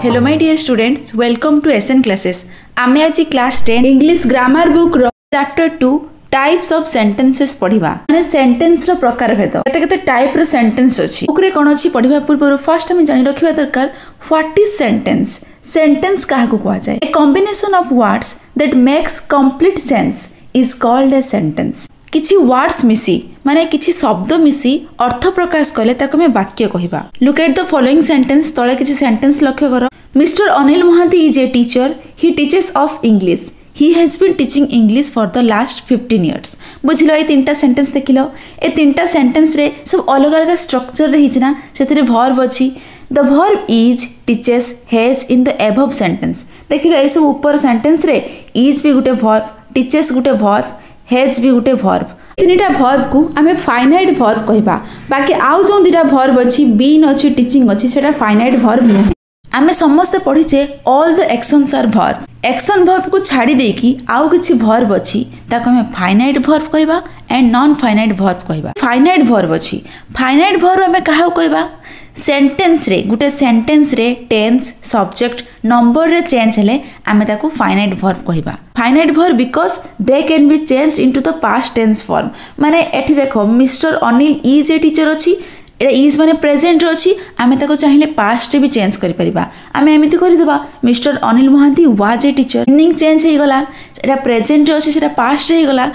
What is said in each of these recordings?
Hello my dear students, welcome to SN classes. आमे आज class 10 English grammar book रो chapter 2 types of sentences पढ़िबा। माने sentence रो प्रकार भेद केते केते टाइप रो सेंटेंस अछि। बुक रे कोन अछि पढ़िबा पूर्व फर्स्ट हम जानि रखिबा दरकार व्हाट इज सेंटेंस। सेंटेंस काहा को कहवा जाय? A combination of words that makes complete sense is called a sentence. किछि वर्ड्स मिसी माने किछि शब्द मिसी अर्थ प्रकाश कले ताको में वाक्य कहिबा। Look at the following sentence. तळे किछि सेंटेंस लक्ष्य करो। Mister Anil Mohanty is a teacher. He teaches us English. He has been teaching English for the last 15 years। बुझिलो ए तीनटा सेंटेंस देखिलो। ए तीनटा सेंटेंस रे सब अलग अलग स्ट्रक्चर रे हिजना। सेतिरे वर्ब अछि। The verb is, teaches, has in the above sentence. देखिलो ए सब ऊपर सेंटेंस रे इज भी गुटे वर्ब, टीचेस गुटे वर्ब, हैज भी गुटे वर्ब। तीनटा वर्ब को आमे फाइनाइट वर्ब कहिबा। बाकी आउ जो दिटा वर्ब अछि, बीन अछि, टीचिंग अछि, सेटा फाइनाइट वर्ब नुहे। आमे समस्त पढिचे all the actions are verb. Action verb को छाड़ी देकी आउ किछि वर्ब अछि ताको आमे फाइनाइट वर्ब कहिबा एंड नॉन फाइनाइट वर्ब कहिबा। फाइनाइट वर्ब अछि। फाइनाइट वर्ब आमे काहा कहिबा? सेंटेंस रे गुटे सेंटेंस रे टेंस, सब्जेक्ट, नंबर रे चेंज हेले आमे ताको फाइनाइट वर्ब कहिबा। Finite verb because they can be changed into the past tense form. माने एठी देखो mister Anil is a teacher अछि। ए इज माने प्रेजेंट रे अछि। आमे ताको चाहिले पास्ट रे भी चेंज करि परिबा। आमे एमिति करि देबा mister Anil Mohanty was a teacher. Meaning change हे गला। एटा प्रेजेंट रे अछि, सेटा पास्ट रे गला।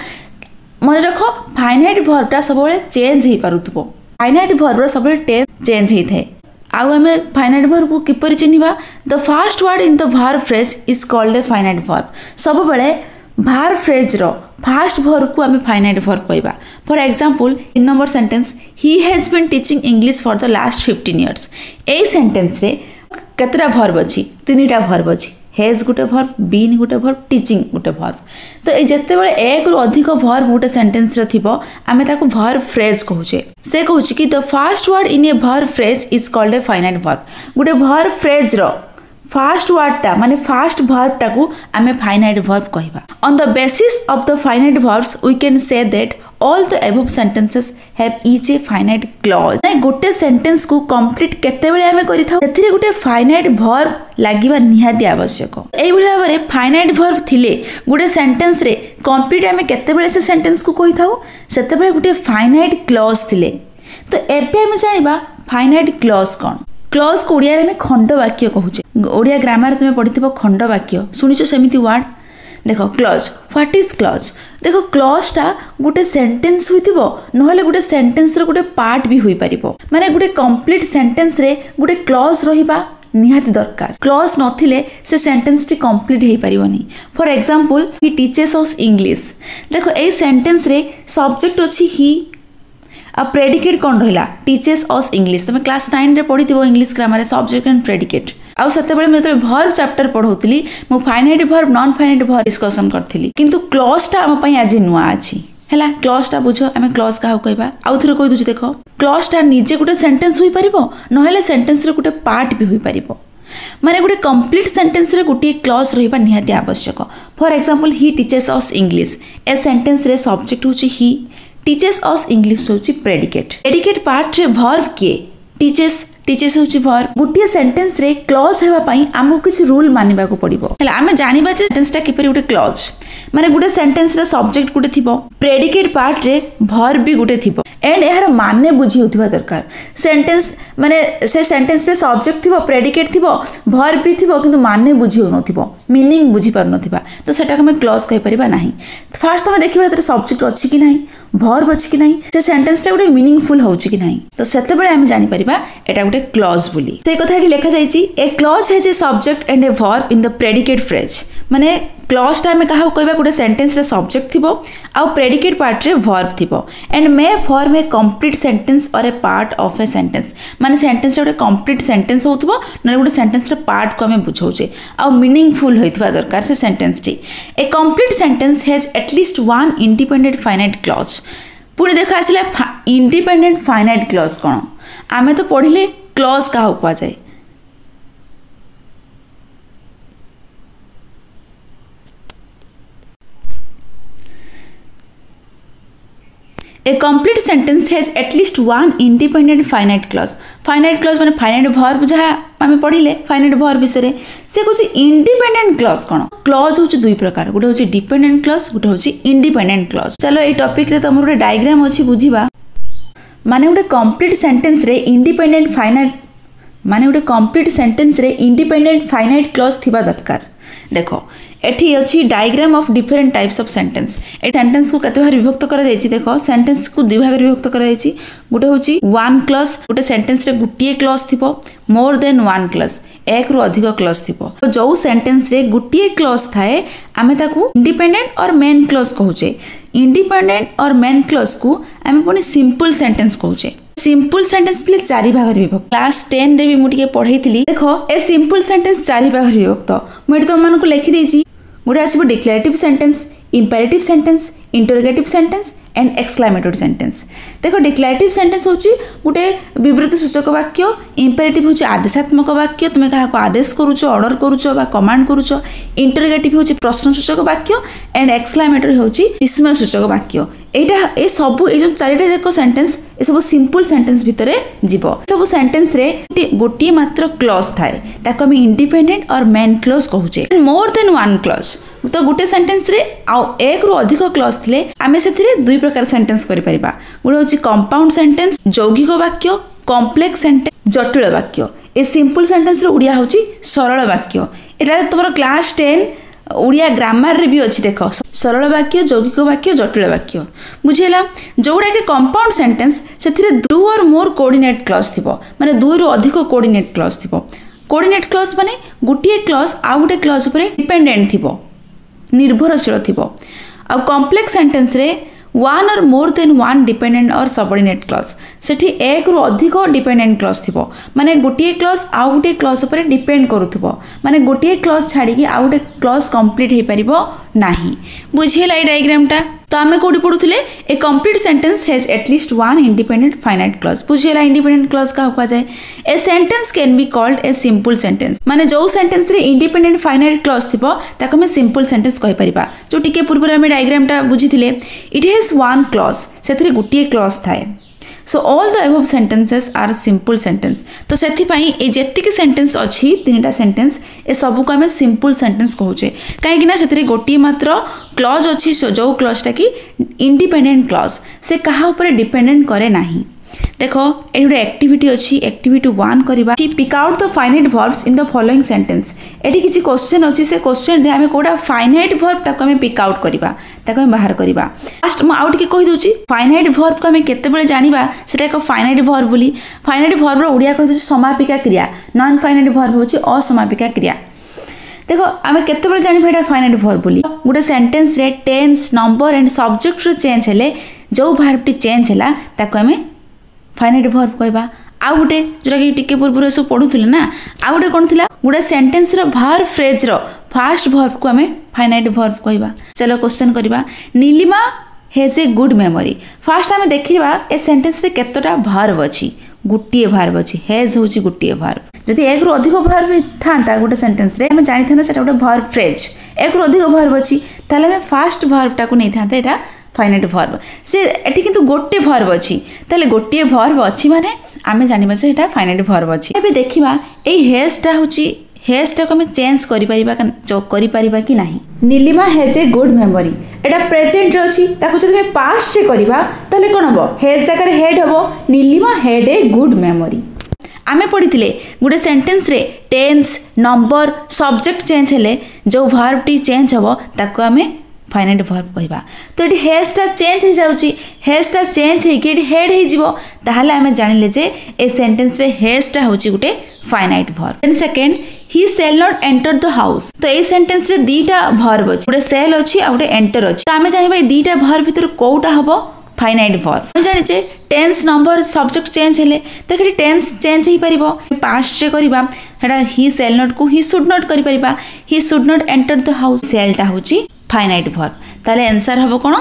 मने रखो फाइनाइट वर्ब ता सबले चेंज हे पारुतबो। फाइनाइट वर्ब रो सबले टेंस चेंज हे थे। आउ हमें फाइनाइट वर्ब को किपरि चिन्हिबा? The first word in the verb phrase is called a finite verb. सब बेले वर्ब फ्रेज रो फर्स्ट वर्ब को हमें फाइनाइट वर्ब कहबा। For example in number sentence he has been teaching English for the last 15 years। ए sentence रे केतरा verb अछि? तीनटा वर्ब अछि। हैज गुटे वर्ब, बीन गुटे वर्ब, टीचिंग गुटे वर्ब। तो ए जत्ते बेले एक रु अधिक वर्ब गुटे सेंटेंस रे थिबो आमे ताको वर्ब फ्रेज कहूचे। से कहूची कि the first word in a verb phrase is called a finite verb. गुटे वर्ब फ्रेज रो फर्स्ट वर्ड ता माने फर्स्ट वर्ब ता को आमे फाइनाइट वर्ब कहिबा। On the basis of the finite verbs we can say that all the above sentences have each a finite clause। नहीं गोटे सेंटेंस को कंप्लीट केते बेले हमें करि थाउ सेथिरे गोटे फाइनाइट वर्ब लागिबा निहाती आवश्यक। एई भली भाबरे फाइनाइट वर्ब थिले गोटे सेंटेंस रे कंप्लीट हमें केते बेले से सेंटेंस को कहि थाउ सेते बेले गोटे फाइनाइट क्लॉज थिले। तो एबे हम जानिबा फाइनाइट क्लॉज कोन। क्लॉज को ओडिया रे में खंड वाक्य कहूचे। ओडिया ग्रामर तुमे पढिथिबो खंड वाक्य सुनिचो सेमिति वर्ड। देखो क्लॉज, व्हाट इज क्लॉज? देखो क्लॉज टा गोटे सेंटेंस होइतिबो नहले गोटे सेंटेंस रो गोटे पार्ट भी होई परिबो। माने गोटे कंप्लीट सेंटेंस रे गोटे क्लॉज रहिबा निहाती दरकार। क्लॉज नथिले से सेंटेंस टी कंप्लीट हेई परिबोनी। For example he teaches us English. देखो ए सेंटेंस रे सब्जेक्ट अछि ही आ प्रेडिकेट कोन रहिला? Teaches us English. तमे क्लास 9 रे पढिथिबो इंग्लिश ग्रामर रे सब्जेक्ट एंड प्रेडिकेट। आउ सेते बेले मैं वर्ब चैप्टर पढौतली मु finite verb non finite verb discussion करथिली। किंतु क्लॉज टा हम पई आज नुआ अछि। हैला क्लॉज टा बुझो आमे क्लॉज काहू कहबा। आउ थरो कहि दुछि देखो क्लॉज टा निजे गुटे सेंटेंस होई परिबो नहले सेंटेंस रे गुटे पार्ट भी होई परिबो। माने गुटे कंप्लीट सेंटेंस रे गुटे क्लॉज रहिबा निहाती आवश्यक। For example he teaches us English. ए सेंटेंस रे सब्जेक्ट होछि ही, टीचेस अस इंग्लिश होछि प्रेडिकेट। प्रेडिकेट पार्ट रे वर्ब के टीचेस, टीचेस होछि वर्ब। गुटे सेंटेंस रे क्लॉज हेबा पई हमकु किछ रूल मानिबा को पड़िबो। हला आमे जानिबा जे सेंटेंस टा किपरि गुटे क्लॉज माने गुटे सेंटेंस रे सब्जेक्ट गुटे थिबो, प्रेडिकेट पार्ट रे वर्ब भी गुटे थिबो एंड एहार माने बुझी होथिबा दरकार। सेंटेंस माने से सेंटेंस रे सब्जेक्ट थिबो, प्रेडिकेट थिबो, वर्ब भी थिबो किंतु माने बुझी हो नथिबो, मीनिंग बुझी पार नथिबा। तो सेटा हम क्लॉज कहि परिबा नाही। फर्स्ट हम देखिबा तरे सब्जेक्ट अछि कि नाही, वर्ब अछि कि नाही, से सेंटेंस टा गुटे मीनिंगफुल होउछि कि नाही। तो सेते बेले हम जानि परिबा एटा गुटे क्लॉज बोली। से कथा एठी लेखा जाईछि a clause has a subject and a verb in the predicate phrase. माने क्लॉज टा में कहा कहबा गुटे सेंटेंस रे सब्जेक्ट थिबो आ प्रेडिकेट पार्ट रे वर्ब थिबो and may form a complete sentence or a part of a sentence. माने सेंटेंस रे गुटे कंप्लीट सेंटेंस होतबो न गुटे सेंटेंस रे पार्ट को हमें बुझौचे आ मीनिंगफुल होइतबा दरकार से सेंटेंस टी। A complete sentence has at least one independent finite clause. पुणी देखा आसिला इंडिपेंडेंट फाइनाइट क्लॉज कोन? आमे तो पढिले क्लॉज काहा कहवा जाय। A complete sentence has at least one independent finite clause. Finite clause माने फाइनाइट वर्ब जहाँ आम पढ़िले फाइनाइट वर्ब विषय से कुछ इंडिपेंडेंट क्लॉज कौन क्लॉज होची दुई प्रकार गोटे होची डिपेंडेंट क्लॉज गोटे होची इंडिपेंडेंट क्लॉज। चलो ये टॉपिक रे तुम गोटे डायग्राम अच्छी बुझीबा माने गोटे कंप्लीट सेंटेंस रे इंडिपेंडेंट फाइनाइट माने गोटे कंप्लीट सेंटेंस रे इंडिपेंडेंट फाइनाइट क्लॉज थिबा दरकार। देखो एठी अछि diagram of different types of sentence. A sentence को कते भाग विभक्त करा जायछि देखो सेंटेंस को दुई भाग विभक्त करा जायछि गोटे होछि वन क्लॉज गोटे सेंटेंस रे गुटिए क्लॉज थिबो मोर देन वन क्लॉज एक रु अधिक क्लॉज थिबो। तो जो सेंटेंस रे गुटिए क्लॉज थाए आमे ताकू इंडिपेंडेंट और मेन क्लॉज कहूचे। इंडिपेंडेंट और मेन क्लॉज को आमे पुनी सिंपल सेंटेंस कहूचे। सिंपल सेंटेंस प्ले चारि भाग विभक्त क्लास 10 रे भी मुटिके पढैतिली। देखो ए सिंपल सेंटेंस चारि भाग विभक्त मुझे तुम मानक लिखि देछि गोटे आसब declarative sentence imperative sentence interrogative sentence and exclamatory sentence. देखो डिक्लेरेटिव सेंटेंस होची गोटे विवृत्ति सूचक वाक्य इंपेरेटिव होची आदेशात्मक वाक्य तुम क्या आदेश करूच ऑर्डर करूच बा कमांड करूच इंटरोगेटिव होची प्रश्न सूचक वाक्य एंड एक्सक्लेमेटरी होची विस्मय सूचक वाक्य। एटा ए सब ए जो चारिटा जाक सेंटेंस ए सब सिंपल सेंटेंस भितरे जीव। सब सेंटेंस रे गोटे मात्र क्लॉज थाए ताको हम इंडिपेंडेंट और मेन क्लॉज कहूचे। मोर देन वन क्लॉज तो गोटे सेंटेंस रे एक रु अधिक क्लॉज थिले आमे सेथिरे दुई प्रकार सेंटेंस करि परिबा। गोटे होची कंपाउंड सेंटेंस यौगिक वाक्य कॉम्प्लेक्स सेंटेंस जटिल वाक्य। ए सिंपल सेंटेंस रे उड़िया होची सरल वाक्य। एटा तमरो क्लास 10 ओडिया ग्रामर रे भी अच्छी देख सरल वाक्य यौगिक वाक्य जटिल वाक्य बुझेला। जोड़ा के कंपाउंड सेंटेंस से दु और मोर कोऑर्डिनेट क्लॉज थिबो माने दुई रु अधिक कोऑर्डिनेट क्लॉज थिबो। कोऑर्डिनेट क्लॉज माने गोटे क्लॉज आउ गोटे क्लॉज ऊपर डिपेंडेंट थिबो निर्भरशील थिबो। आ कॉम्प्लेक्स सेंटेंस रे वन और मोर देन वन डिपेंडेंट और सबऑर्डिनेट क्लॉज सेठी एक रु अधिक डिपेंडेंट क्लॉज थिबो माने गोटे क्लॉज आउ गोटे क्लॉज ऊपर डिपेंड करूथिबो माने गोटे क्लॉज छाड़ी कि आउ गोटे क्लॉज कंप्लीट हे परिबो नाही। बुझियला ए डायग्राम टा तो आमे कोडी पढुथिले a complete sentence has at least one independent finite clause. बुझियला इंडिपेंडेंट क्लॉज का हुआ जाए a sentence can be called a simple sentence माने जो सेंटेंस रे इंडिपेंडेंट फाइनाइट क्लॉज थिबो ताको हम सिंपल सेंटेंस कहि परिबा। जो टिके पूर्व आमे डायग्राम टा बुझिथिले इट हैज वन क्लॉज सेथरे गुटिए क्लॉज थाए। So all the above sentences are simple sentence. तो सेथि पई ए जेतिक सेंटेंस अछि तीनटा सेंटेंस ए सब को हमें सिंपल सेंटेंस कहूचे काहे कि ना सेथरे गोटी मात्र क्लॉज अछि जो क्लॉज टा कि इंडिपेंडेंट क्लॉज से कहा ऊपर डिपेंडेंट करे नाही। देखो ए गोटे एक्टिविटी अछि एक्टिविटी 1 करबा pick out the finite verbs in the following sentence. एठी किछि क्वेश्चन अछि से क्वेश्चन रे हमें कोडा फाइनाइट वर्ब ताको हमें पिक आउट करबा ताको हम बाहर करबा। फर्स्ट म आउट के कहि दोछि फाइनाइट वर्ब को हमें केते बेले जानिबा सेटा एक फाइनाइट वर्ब बोली। फाइनाइट वर्ब रो उडिया कहि दोछि समापिका क्रिया नॉन फाइनाइट वर्ब होछि असमापिका क्रिया। देखो आमे केते बेले जानिबा एटा फाइनाइट वर्ब बोली गोटे सेंटेंस रे टेंस नंबर एंड सब्जेक्ट रो चेंज हेले जो वर्ब टी चेंज हैला ताको हमें फाइनाइट वर्ब कहबा। आ गोटे जोरा कि टिके पूर्व सब पढुथिले ना आ गोटे कोन थिला गोटे सेंटेंस रो वर्ब फ्रेज रो फर्स्ट वर्ब को हमें फाइनाइट वर्ब कहबा। चलो क्वेश्चन करबा Nilima has a good memory. First हमें देखिबा ए सेंटेंस रे केतोटा वर्ब अछि गुटिए वर्ब अछि हैज होछि गुटिए वर्ब। जदि एक रु अधिक वर्ब थांता गोटे सेंटेंस रे हम जानि थाना सेटा गोटे वर्ब फ्रेज एक रु अधिक वर्ब अछि ताले हम फर्स्ट वर्ब टा को नै थांता एटा फाइनाइट वर्ब से एठी किंतु गोटे वर्ब अछि ताले गोटे वर्ब अछि माने आमे जानिबा से एटा फाइनाइट वर्ब अछि। एबे देखिबा ए हैज टा होछि हैज टा को हम चेंज करि परिबा कि नाही। Nilima has a good memory एटा प्रेजेंट रे अछि ताको जदि हम पास्ट रे करबा ताले कोन हबो हैज जाकर हेड हबो Nilima had a good memory. आमे पढिथिले गुटे सेंटेंस रे टेंस नंबर सब्जेक्ट चेंज हेले जो वर्ब टी चेंज हबो ताको हमें फाइनाइट वर्ब कहबा। तो ये हैज टा चेंज हो जाउची हैज टा चेंज हे कि हेड हे जिवो ताहाले हमें जानिले जे ए सेंटेंस रे हैज टा होची गुटे finite verb. Then second he shall not enter the house. तो ए सेंटेंस रे दीटा वर्ब अछि गुटे शैल अछि आ गुटे एंटर अछि। तो हमें जानिबा ए दीटा वर्ब भीतर कोउटा हबो फाइनाइट वर्ब। हम जानि जे टेंस नंबर सब्जेक्ट चेंज हेले देखि टेंस चेंज हे परिबो पास्ट रे करबा हेडा ही शैल नॉट को ही शुड नॉट करि परिबा he should not enter the house shall टा होची फाइनाइट वर्ब। ताले आंसर हबो कोन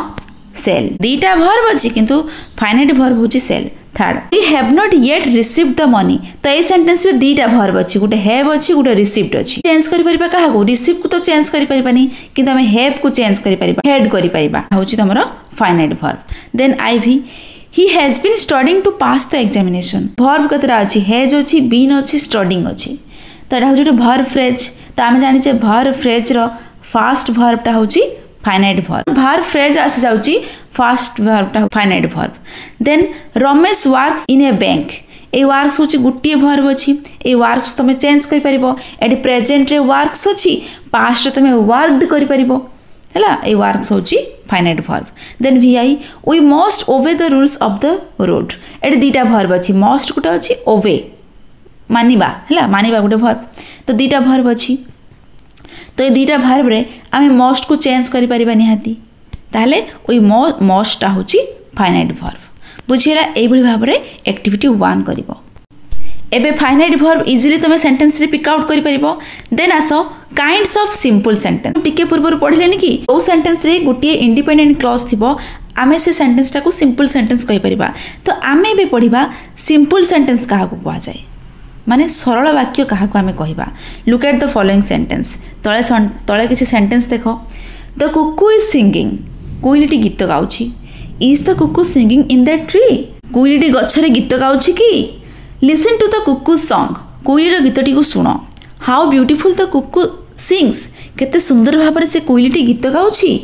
सेल दीटा वर्ब अछि किंतु फाइनाइट वर्ब होची shall. Third we have not yet received the money. तो ए सेंटेंस रे दीटा वर्ब अछि गुटे हैव अछि गुटे रिसीव्ड अछि। चेंज करि परिबा काहा को रिसीव को तो चेंज करि परिबानी किंतु हम हैव को चेंज करि परिबा हेड करि परिबा होची तमरो finite verb. Then IV he has been studying to pass the examination। वर्ब केतरा अछि हैज अछि बीन अछि स्टडिंग अछि तो एटा होछि वर्ब फ्रेज। तो आम जानिचे वर्ब फ्रेज रो फर्स्ट वर्ब टा होछि फाइनाइट वर्ब। वर्ब फ्रेज आसी जाउछि फर्स्ट वर्ब टा finite verb. Then Ramesh works in a bank. ए वर्क्स होछि गुटिए वर्ब अछि। ए वर्क्स तमे चेंज करि परिबो। एटी प्रेजेंट रे वर्क्स अछि पास्ट रे तमे वर्कड करि परिबो हैला। ए वर्क्स होछि finite verb. Then VI we must obey the rules of the road. एटी दीटा वर्ब अछि मस्ट गुटे अछि ओबे मानिबा हैला मानिबा गुटे वर्ब। तो दीटा वर्ब अछि तो ये दीटा वर्ब रे आमे मस्ट को चेंज करि परिबा निहाती ताले वी मस्ट टा होछि फाइनाइट वर्ब। बुझिला एई भली भाव रे एक्टिविटी 1 करिवो। एबे फाइनाइट वर्ब इजीली तमे सेंटेंस रे पिक आउट करि परिबो। देन आसो काइंड्स ऑफ सिंपल सेंटेंस। टिके पूर्व पढ़िलेनी कि ओ सेंटेंस रे गुटिए इंडिपेंडेंट क्लॉज थिबो आमे से सेंटेंस टा को सिंपल सेंटेंस कहि परिबा। तो आमे बे पढ़िबा सिंपल सेंटेंस काहा को कुआ जाय माने सरल वाक्य काहा को आमे कहिबा। Look at the following sentence. तळे किछि सेंटेंस देखो। The cuckoo is singing. कोइलिटी गीत गाउछि। Is the cuckoo singing in the tree. कोइलिटी गछरे गीत गाउछि कि। Listen to the cuckoo song. कोइलीर गीतटी को सुनो। How beautiful the cuckoo sings. केते सुंदर भाबरे से कोइलीटी गीत गाउछि।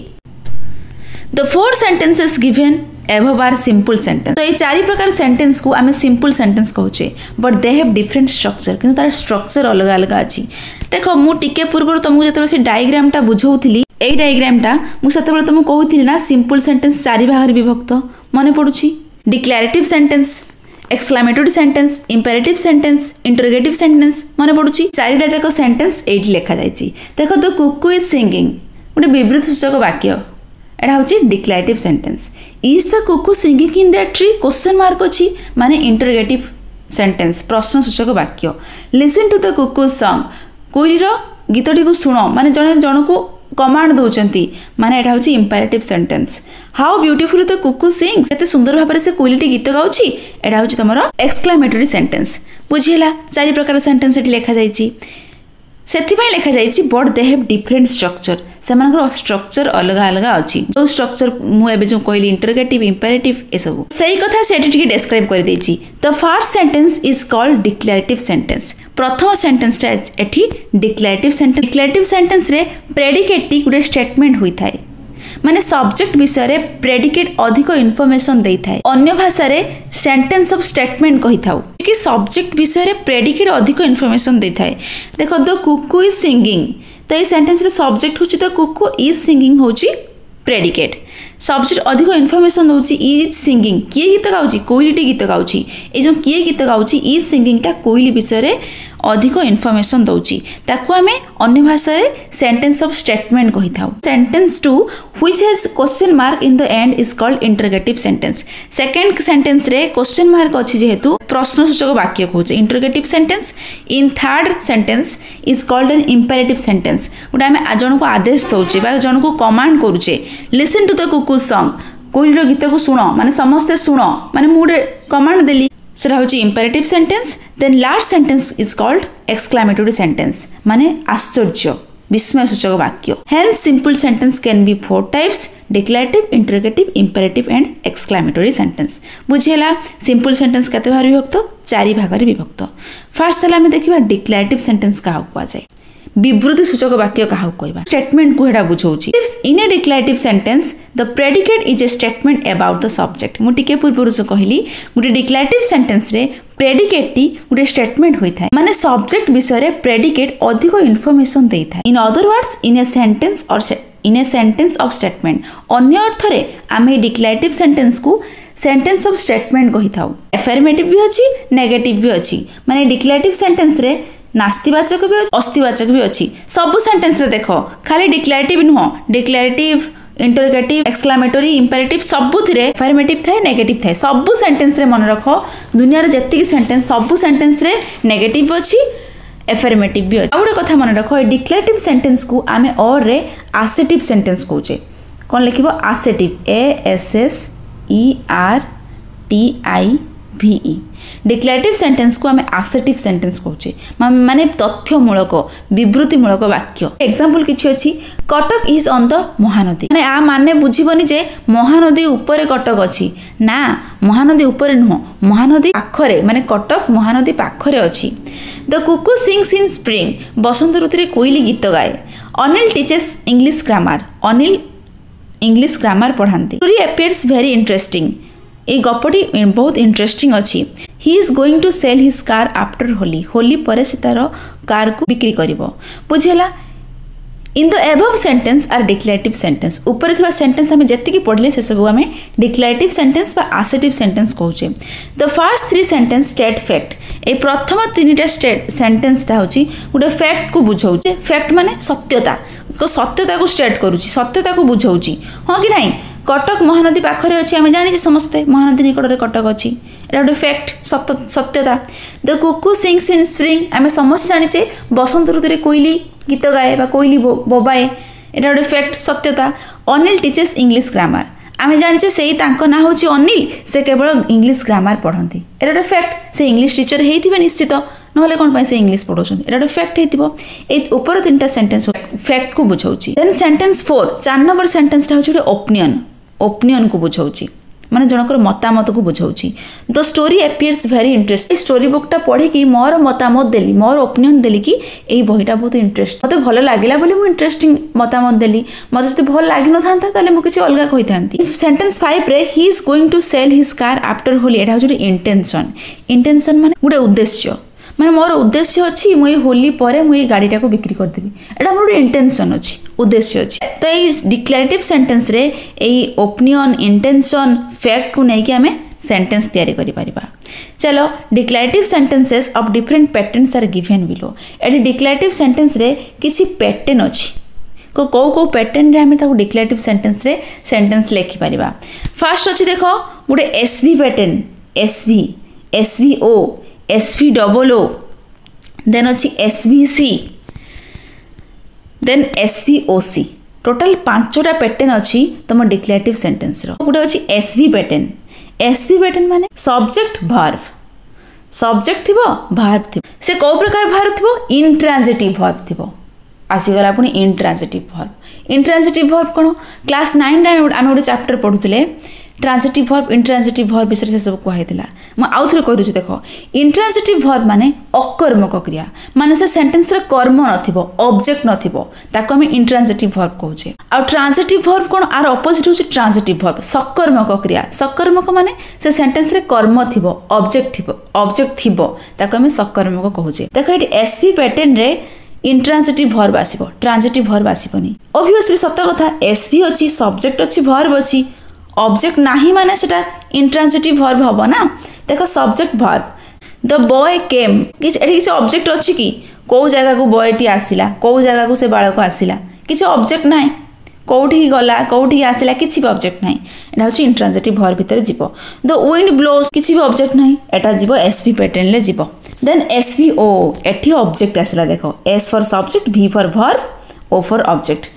The four sentences given above are simple sentence. तो ये चारि प्रकार सेंटेंस को आमे सिंपल सेंटेंस कहूचे but they have different structure किंतु तार स्ट्रक्चर अलग अलग अछि। देखो मु टिके पूर्व तुमको जतबे से डायग्राम टा बुझौथिली एई डायग्राम टा मु सेतबे तुमको कहूथिली ना सिंपल सेंटेंस चारि भाग रे विभक्त मने पडुछि। Declarative sentence exclamatory sentence imperative sentence interrogative sentence मने पडुछि। चारिटा जाक सेंटेंस एठी लेखा जायछि। देखो द कुकू इज सिंगिंग गोटे विवृत सूचक वाक्य एटा होछि declarative sentence. Is the cuckoo singing in that tree question mark अछि माने इंटरोगेटिव सेंटेंस प्रश्न सूचक वाक्य। Listen to the cuckoo song कोइलीर गीतटी को सुनो माने जने जनको कमांड दउचंती माने एटा होछि imperative sentence. How beautiful the cuckoo sings एते सुंदर भाबरे से कोइलीटी गीत गाउछि एटा होछि तमरो एक्सक्लेमेटरी सेंटेंस। बुझिला चारि प्रकार सेंटेंस एठी लेखा जायछि सेथि पय लेखा जायछि but they have different structure सेमानकर स्ट्रक्चर अलग अलग अछि। जो स्ट्रक्चर मु एबे जो कहली इंटरोगेटिव इंपेरेटिव ए सब सही कथा सेठी टिके डिस्क्राइब कर देछि। The first sentence is called declarative sentence. प्रथम सेंटेंस टा एठी डिक्लेरेटिव सेंटेंस। डिक्लेरेटिव सेंटेंस रे प्रेडिकेट टी गुटे स्टेटमेंट होई थाए माने सब्जेक्ट विषय रे प्रेडिकेट अधिक इनफॉरमेशन देई थाए। अन्य भाषा रे सेंटेंस ऑफ स्टेटमेंट कहि थाउ कि सब्जेक्ट विषय रे प्रेडिकेट अधिक इनफॉरमेशन देई थाए। देखो द कुकू इज सिंगिंग तो ये सेंटेंस रे सब्जेक्ट होची द कुकू इज सिंगिंग होची प्रेडिकेट। सब्जेक्ट अधिक इनफॉरमेशन होची इज सिंगिंग किए गीत गाउची कोइलीटी गीत गाउची। ए जो किए गीत गाउची इज सिंगिंग टा कोइली विषय रे अधिक इनफॉरमेशन दउची ताकू आमे अन्य भाषा रे सेंटेंस ऑफ स्टेटमेंट कहि थाउ। Sentence 2 which has question mark in the end is called interrogative sentence. Second sentence रे क्वेश्चन मार्क अछि जेहेतु प्रश्नसूचक वाक्य कहूचे interrogative sentence. In third sentence is called an imperative sentence. उडा आमे जन को आदेश दउचे बा जन को कमांड करूचे। Listen to the cuckoo song कोइलीर गीत को सुनो माने समस्त सुनो माने मु कमांड देली सेटा होची imperative sentence. Then last sentence is called exclamatory sentence माने आश्चर्य विस्मय सूचक वाक्य। Hence simple sentence can be 4 types declarative interrogative imperative and exclamatory sentence. बुझिला सिंपल सेंटेंस केते भाग विभक्त चारि भाग रे विभक्त। फर्स्ट हला हम देखिबा डिक्लेरेटिव सेंटेंस का हुआ जाय विवृति सूचक वाक्य काहा कहबा स्टेटमेंट को हेडा बुझौची। In a declarative sentence the predicate is a statement about the subject. मु टिके पूर्व जो कहली गुटे डिक्लेरेटिव सेंटेंस रे प्रेडिकेट टी गुटे स्टेटमेंट होई थाए माने सब्जेक्ट विषय रे प्रेडिकेट अधिक इनफॉरमेशन देई थाए। In other words in a sentence of statement अन्य अर्थ रे आमे डिक्लेरेटिव सेंटेंस को सेंटेंस ऑफ स्टेटमेंट कहि थाउ। अफर्मेटिव भी अछि नेगेटिव भी अछि माने डिक्लेरेटिव सेंटेंस रे नास्तिवाचक भी अस्तिवाचक भी अच्छी। सबु सेंटेंस रे देखो खाली डिक्लेरेटिव नुह डिक्लेरेटिव इंटरोगेटिव एक्सक्लेमेटरी इंपेरेटिव सबु थिरे अफर्मेटिव थाए नेगेटिव थाए। सबु सेंटेंस रे मन रखो दुनिया रे जत्ती सेंटेंस सबु सेंटेंस रे नेगेटिव अच्छी अफर्मेटिव भी अच्छी। आ गोटे कथा मन रखो डिक्लेरेटिव सेंटेंस को आमे और रे आसेटिव सेंटेंस कहूचे। कोन लिखिबो आसेटिव ASSERTIV VE डिक्लेरेटिव सेंटेंस को आम आसेटिव सेंटेंस कहूचे माने तथ्यमूलक विवृत्तिमूलक वाक्य एग्जांपल किछि अछि Cuttack is on the Mahanadi माने आ माने बुझिबनी जे महानदी ऊपर कटक अछि ना महानदी ऊपर नुह महानदी पाखरे माने कटक महानदी पाखरे अछि the cuckoo sings in spring बसंत ऋतु रे कोइली गीत गाए Anil teachers English grammar Anil English grammar पढ़ाती स्टोरी अपीयर्स वेरी इंटरेस्टिंग ए गपटी बहुत इंटरेस्टिंग अच्छी he is going to sell his car after Holi Holi पर से तार कार को बिक्री करिवो बुझेला in the above sentence are declarative sentence ऊपर थिबा सेंटेंस हमें जत्ति पढ़ले से सब हमें डिक्लेरेटिव सेंटेंस बा आसेटिव सेंटेंस कहूचे the first 3 sentence state fact ए प्रथम 3टा स्टेट सेंटेंस टा होची गुटे फैक्ट को बुझाउचे फैक्ट माने सत्यता को सत्यता को स्टेट करूची सत्यता को बुझाउची हां कि नहीं कटक महानदी पाखरे अछि हमें जानि समस्ते महानदी निकट रे कटक अछि एटा गोटे फैक्ट सत्यता the cuckoo sings in spring आम समस्त जाने बसंत ऋतु रे कोइली गीत गाए बा कोइली बोबाए एटा गोटे फैक्ट सत्यता अनिल टीचर्स इंग्लिश ग्रामर आम जाने से ना हूँ अनिल से केवल इंग्लिश ग्रामर पढ़ती एटा गोटे फैक्ट से इंग्लिश टीचर होइथिबे निश्चित नहले कौन से इंग्लिश पढ़ाऊँ एटा गोटे फैक्ट होइथिबो ए ऊपर 3टा सेंटेंस फैक्ट को बुझाउची देन सेंटेंस 4 4 नंबर सेंटेंस टा होची ओपिनियन को बुझाउची माने जनकर मतामत को बुझाउची the story appears very interesting story बुकटा पढ़ी कि मोर मतामत देली मोर ओपिनियन देली कि एई बहिटा बहुत इंटरेस्ट मते भलो लागिला बोली मु इंटरेस्टिंग मतामत देली मते जति भल लागि न थांता ताले मु किछि अलगा कहि थांती सेंटेंस 5 रे he is going to sell his car after Holi एटा होची इंटेंशन माने गुटे उद्देश्य माने मोर उद्देश्य अछि मु होली परे मु गाड़ीटा को बिक्री कर देबी एटा मोर इंटेंशन अछि उद्देश्य अछि तो ये डिक्लेरेटिव सेंटेंस रे एई ओपिनियन इंटेंशन फैक्ट को नै कि हमें सेंटेंस तैयारी करि परिबा चलो declarative sentences of different patterns are given below एटी डिक्लेरेटिव सेंटेंस रे किछि पैटर्न अछि को पैटर्न रे हमें ताको डिक्लेरेटिव सेंटेंस रे सेंटेंस लिखि परिबा फर्स्ट अछि देखो गुटे SV pattern SVO SVOO then अच्छी SVC देन SVOC टोटल 5टा पैटर्न अच्छी तुम डिक्लेरेटिव सेंटेंस रो गोटे अच्छी SV पैटर्न माने सब्जेक्ट थिबो वर्ब थिबो से को प्रकार वर्ब थिबो इंट्रांजिटिव वर्ब थिबो आसीगला पुनी इंट्रांजिटिव वर्ब कोन क्लास 9 रे आमे गोटे चैप्टर पढुतले ट्रांजिटिव वर्ब इंट्रांजिटिव वर्ब विषय से सब कहैतिला म आउ थरे कहि दउछि देखो इंट्रांजिटिव वर्ब माने अकर्मक क्रिया माने से सेंटेंस रे कर्म नथिबो ऑब्जेक्ट नथिबो ताको हम इंट्रांजिटिव वर्ब कहूचे आ ट्रांजिटिव वर्ब कोन आर ऑपोजिट होछि ट्रांजिटिव वर्ब सकर्मक क्रिया सकर्मक माने से सेंटेंस रे कर्म थिबो ऑब्जेक्ट थिबो ताको हम सकर्मक कहूचे देखो एटी एसवी पैटर्न रे इंट्रांजिटिव वर्ब आसीबो ट्रांजिटिव वर्ब आसीबोनी ऑब्वियसली सत्य कथा एसवी अछि सब्जेक्ट अछि वर्ब अछि ऑब्जेक्ट नाही माने सेटा इंट्रांजिटिव वर्ब हबो ना देखो सब्जेक्ट वर्ब द बॉय केम किछ ऑब्जेक्ट अछि कि को जगह को बॉय टी आसिला को जगह को से बालक आसिला किछ ऑब्जेक्ट नाही कोठी गला कोठी आसिला किछ भी ऑब्जेक्ट नाही एटा होछि इंट्रांजिटिव वर्ब भीतर जीवो द विंड ब्लोज किछ भी ऑब्जेक्ट नाही एटा जीवो एसवी पैटर्न ले जीवो देन एसवीओ एठी ऑब्जेक्ट आसिला देखो S for subject V for verb O for object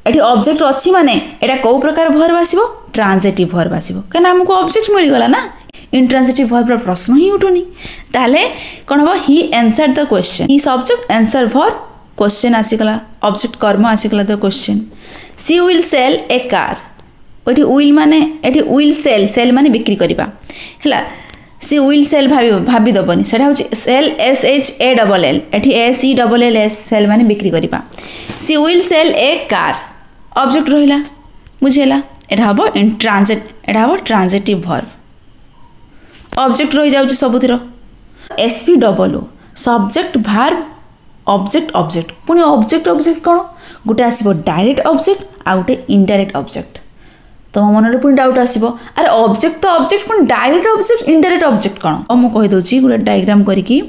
एठी ऑब्जेक्ट अछि माने एटा को प्रकार वर्ब आसीबो ट्रांजिटिव वर्ब आसीबो कना हमको ऑब्जेक्ट मिल गला ना इंट्रांजिटिव वर्ब रो प्रश्न ही उठुनी ताले कोन हो he answered the question he subject answer for question आसीगला ऑब्जेक्ट कर्म आसीगला the question she will sell a car ओठी विल माने एठी विल सेल माने बिक्री करबा हला सी विल सेल भाबी दबनी सेटा होची सेल SHALL एठी SELL सेल माने बिक्री करबा she will sell a car object रहिला बुझेला एटा हबो एटा हबो ट्रांजिटिव वर्ब ऑब्जेक्ट रहि जाउची सबुथिरो SVOO सब्जेक्ट वर्ब ऑब्जेक्ट पुनी ऑब्जेक्ट कोन गुटे आसीबो डायरेक्ट ऑब्जेक्ट आ गुटे इनडायरेक्ट ऑब्जेक्ट तो मन रे पुनी डाउट आसीबो अरे ऑब्जेक्ट तो ऑब्जेक्ट पुनी डायरेक्ट ऑब्जेक्ट इनडायरेक्ट ऑब्जेक्ट कोन मु कहि दोची गुटे डायग्राम करिकी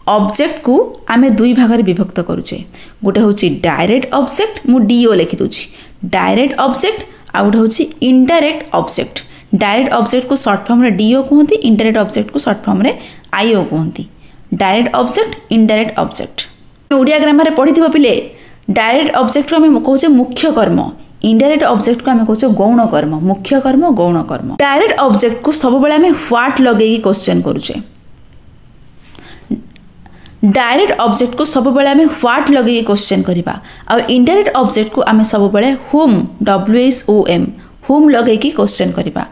ऑब्जेक्ट को आमे दुई भाग रे विभक्त करूचे गुटे होची डायरेक्ट ऑब्जेक्ट मु DO लिखि दोची डायरेक्ट ऑब्जेक्ट आ गुटे होची इनडायरेक्ट ऑब्जेक्ट डायरेक्ट ऑब्जेक्ट को शॉर्ट फॉर्म रे DO कहंती इनडायरेक्ट ऑब्जेक्ट को शॉर्ट फॉर्म रे IO कहंती direct object indirect object Odia grammar रे पढिथिबो पिले डायरेक्ट ऑब्जेक्ट को हम कहूचे मुख्य कर्म इनडायरेक्ट ऑब्जेक्ट को आम कह गौण कर्म मुख्य कर्म गौण कर्म डायरेक्ट ऑब्जेक्ट को सब बेले आम व्हाट लगे क्वेश्चन करुचे डायरेक्ट ऑब्जेक्ट को सब बेले आम व्हाट लगे क्वेश्चन करवा और इनडायरेक्ट ऑब्जेक्ट को आम सब बेले हुम WHOM हुम लगे क्वेश्चन करवा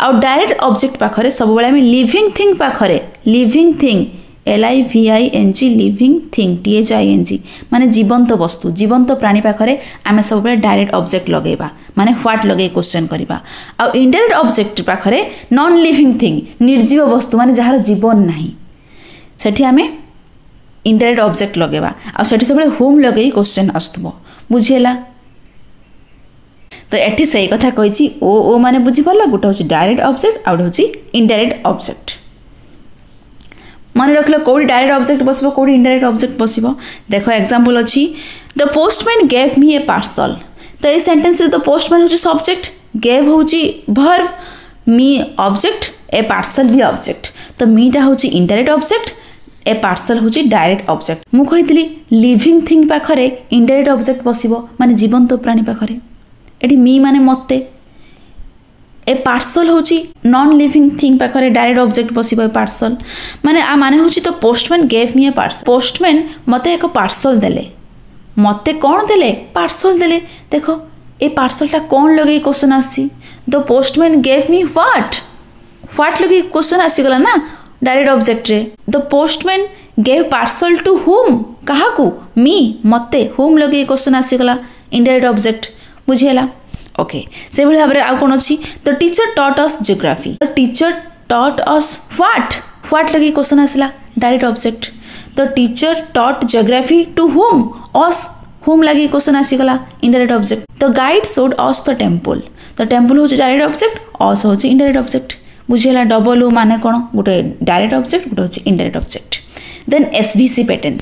और डायरेक्ट ऑब्जेक्ट पाखरे सब बेले आम लिविंग थिंग पाखरे living thing LIVING living thing THING माने जीवंत वस्तु जीवंत प्राणी पाखरे आम सब बेले डायरेक्ट ऑब्जेक्ट लगेबा माने व्हाट लगे क्वेश्चन करवा और इनडायरेक्ट ऑब्जेक्ट पाखरे नॉन लिविंग थिंग निर्जीव वस्तु माने जहार जीवन नाही सेठी आम इनडायरेक्ट ऑब्जेक्ट लगेबा आ सेठी सब होम लगे क्वेश्चन आसुथबो बुझिएला तो एठी सही कथा कहिछि ओ माने बुझि परला गोटे होछि डायरेक्ट ऑब्जेक्ट आ गोटे होछि इनडायरेक्ट ऑब्जेक्ट मन रखल कौटी डायरेक्ट ऑब्जेक्ट बसबो कौटी इनडायरेक्ट ऑब्जेक्ट बसबो देखो एग्जांपल अछि the postman gave me a parcel तो ये सेंटेंस द पोस्टमैन होछि सब्जेक्ट गेव होछि verb me object a parcel भी ऑब्जेक्ट तो मीटा होछि इनडायरेक्ट ऑब्जेक्ट ए पार्सल होछि डायरेक्ट ऑब्जेक्ट मु कहितली लिविंग थिंग पाखरे इनडायरेक्ट ऑब्जेक्ट बसिबो माने जीवंत प्राणी पाखरे एठी मी माने मते ए पार्सल होछि नॉन लिविंग थिंग पाखरे डायरेक्ट ऑब्जेक्ट बसिबो ए पार्सल माने आ माने होछि तो postman gave me a parcel postman मते एक पार्सल देले मते कोन देले पार्सल देले देखो ए पार्सलटा कोन लगे क्वेश्चन आसी the postman gave me what लगे क्वेश्चन आसी गला ना डायरेक्ट ऑब्जेक्ट रे the postman gave parcel to whom काहाकू मी मते हुम लगे क्वेश्चन आसी गला इनडायरेक्ट ऑब्जेक्ट बुझिएला ओके से भली भाबरे आ कोन अछि the teacher taught us geography the teacher taught us what लगे क्वेश्चन आसिला direct object the teacher taught geography to whom us whom लगे क्वेश्चन आसी गला indirect object the guide showed us the temple होछि डायरेक्ट ऑब्जेक्ट अस होछि indirect object बुझिएला double O माने कोन गोटे डायरेक्ट ऑब्जेक्ट गोटे होछि indirect object then SVC pattern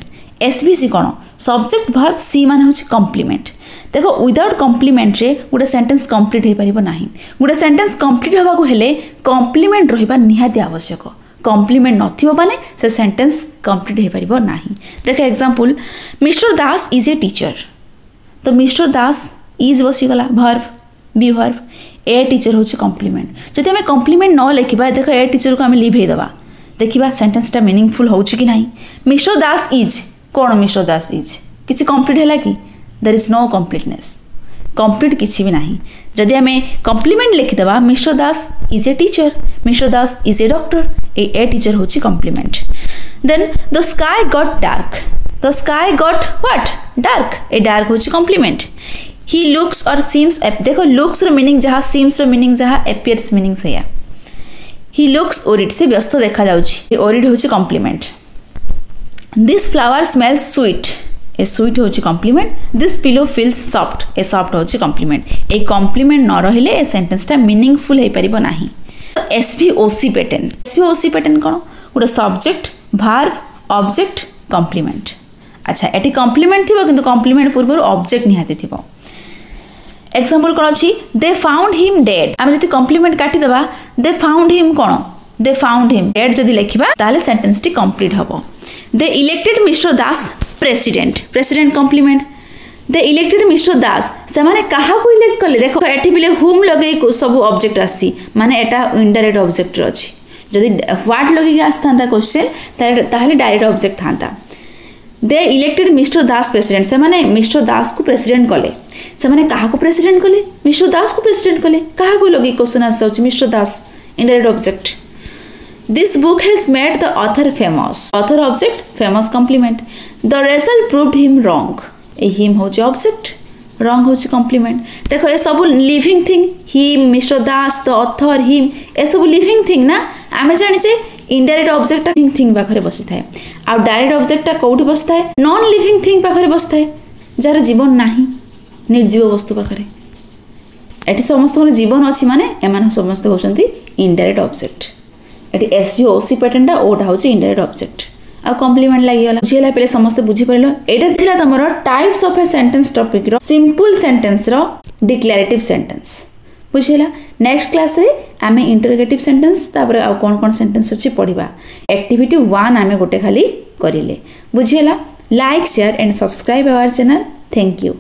SVC कोन सब्जेक्ट वर्ब सी माने होछि कॉम्प्लीमेंट देखो विदाउट कॉम्प्लीमेंट रे गोटे सेंटेंस कंप्लीट हो पारिबो नाही गोटे सेंटेंस कंप्लीट होबाकू हेले कॉम्प्लीमेंट रहिबा निहाती आवश्यक कॉम्प्लीमेंट नथिबो माने से सेंटेंस कंप्लीट हो पारिबो नाही देखो example mister Das is a teacher तो मिस्टर दास इज बसी गला verb be verb a teacher होछि कॉम्प्लीमेंट जदि हमें कॉम्प्लीमेंट न लिखिबा देखो ए टीचर को हमें लिभ हे दबा देखिबा सेंटेंस टा मीनिंगफुल होछि कि नाही मिस्टर दास इज कोन मिस्टर दास इज किछि कंप्लीट हैला कि there is no completeness complete किछि भी नाही जदि हमें कॉम्प्लीमेंट लिखिदबा mister Das is a teacher mister Das is a doctor a teacher होछि complement then the sky got what dark a dark होछि complement he looks or seems देखो लुक्स रो मीनिंग जहाँ सीम्स रो मीनिंग जहाँ एपियर्स मीनिंग से he looks worried से व्यस्त देखा जाउछि ओरिड होछि complement this flower smells sweet a sweet होछि complement this pillow feels soft a soft होछि कॉम्प्लीमेंट ए कॉम्प्लीमेंट न रहिले ए सेंटेंस टा मीनिंगफुल हे परिबो नाही SVOC पैटर्न कोन गोटे सब्जेक्ट वर्ब ऑब्जेक्ट कॉम्प्लीमेंट अच्छा एटी कॉम्प्लीमेंट थिबो किंतु कॉम्प्लीमेंट पूर्व ऑब्जेक्ट निहाती थिबो एग्जांपल कोन अछि दे फाउंड हिम डेड हम जति कॉम्प्लीमेंट काटी देबा they found him cone they found him dead जदि लिखिबा ताले सेंटेंस टी कंप्लीट हबो दे इलेक्टेड मिस्टर दास प्रेसिडेंट कॉम्प्लीमेंट दे इलेक्टेड मिस्टर दास से माने काहा को इलेक्ट करले देखो एठी बिले हुम लगे को सब ऑब्जेक्ट आसी माने एटा इनडायरेक्ट ऑब्जेक्ट अछि जदि व्हाट लगे के आस्थांता क्वेश्चन ताले डायरेक्ट ऑब्जेक्ट थांता दे इलेक्टेड मिस्टर दास प्रेसिडेंट से माने मिस्टर दास को प्रेसिडेंट कले से माने काहा को प्रेसिडेंट कले मिस्टर दास को प्रेसिडेंट कले काहा को लगे क्वेश्चन आछ mister Das indirect object this book has made the author famous author object famous complement the result proved him wrong a him होछि ऑब्जेक्ट रॉन्ग होछि कॉम्प्लीमेंट देखो ए सब living thing him mister Das the author him ए सब living thing ना आमे जानि जे इनडायरेक्ट ऑब्जेक्ट लिविंग थिंग पाखरे बसी थाए आ डायरेक्ट ऑब्जेक्ट कोठी बसी थाए नॉन लिविंग थिंग पाखरे बसी थाए जार जीवन नाही निर्जीव वस्तु पाखरे एटी समस्त जीवन अछि माने एमान समस्त होचंती इनडायरेक्ट ऑब्जेक्ट एटी SVOC पैटर्न टा ओटा होछि इनडायरेक्ट ऑब्जेक्ट आ कॉम्प्लीमेंट लागि गला बुझिला पहिले समस्त बुझि परलो एटा थिला तमरो types of a sentence topic रो सिंपल सेंटेंस रो डिक्लेरेटिव सेंटेंस बुझिला नेक्स्ट क्लास रे आमे इंटरोगेटिव सेंटेंस तापर आ कोन सेंटेंस अछि पढिबा एक्टिविटी 1 आमे गोटे खाली करिले बुझिला like share and subscribe our channel thank you.